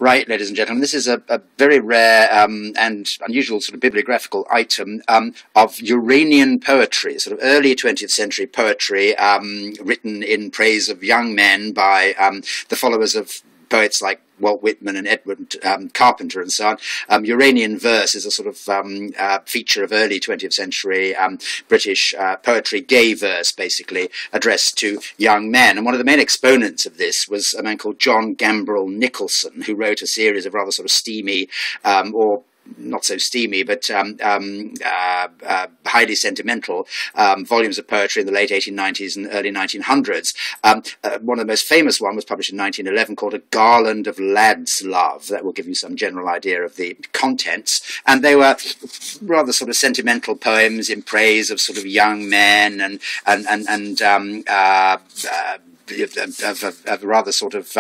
Right, ladies and gentlemen, this is a very rare and unusual sort of bibliographical item of Uranian poetry, sort of early 20th century poetry written in praise of young men by the followers of poets like Walt Whitman and Edward Carpenter and so on. Uranian verse is a sort of feature of early 20th century British poetry, gay verse basically, addressed to young men. And one of the main exponents of this was a man called John GAMBRIL NICHOLSON, who wrote a series of rather sort of steamy or not so steamy, but highly sentimental volumes of poetry in the late 1890s and early 1900s. One of the most famous one was published in 1911 called A Garland of Lad's Love. That will give you some general idea of the contents. And they were rather sort of sentimental poems in praise of sort of young men and of rather sort of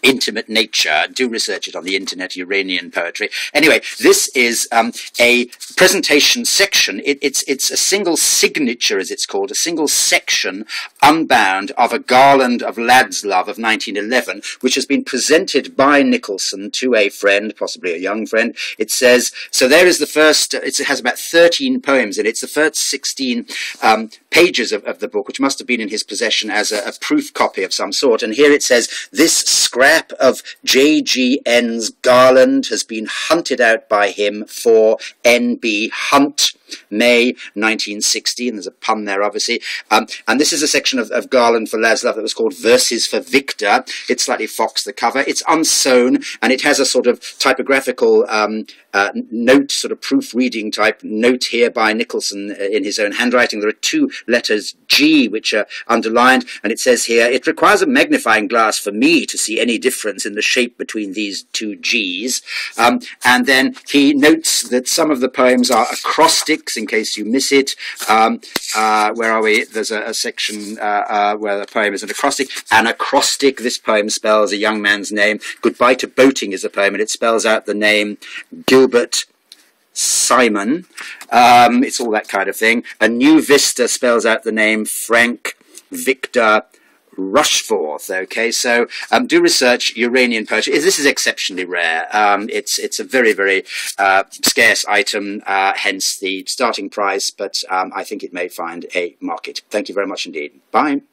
intimate nature. Do research it on the internet, Uranian poetry. Anyway, this is a presentation section. It's a single signature, as it's called, a single section, unbound, of A Garland of Lad's Love of 1911, which has been presented by Nicholson to a friend, possibly a young friend. It says, so there is the first, it has about 13 poems in it. It's the first 16 pages of the book, which must have been in his possession as a proof copy of some sort. And here it says, this scrap of J.G.N.'s Garland has been hunted out by him for N.B. Hunt, May 1960, and there's a pun there, obviously. And this is a section of Garland for Lad's Love that was called Verses for Victor. It's slightly foxed, the cover. It's unsewn, and it has a sort of typographical note, sort of proofreading type note here by Nicholson in his own handwriting. There are two letters G which are underlined, and it says here, it requires a magnifying glass for me to see any difference in the shape between these two G's. And then he notes that some of the poems are acrostics, in case you miss it. Where are we? There's a section where the poem is an acrostic. An acrostic, this poem spells a young man's name. Goodbye to Boating is a poem, and it spells out the name Gilbert Simon. It's all that kind of thing. A New Vista spells out the name Frank Victor Rushforth. Okay, so do research Uranian poetry. This is exceptionally rare. It's a very, very scarce item, hence the starting price, but I think it may find a market. Thank you very much indeed. Bye.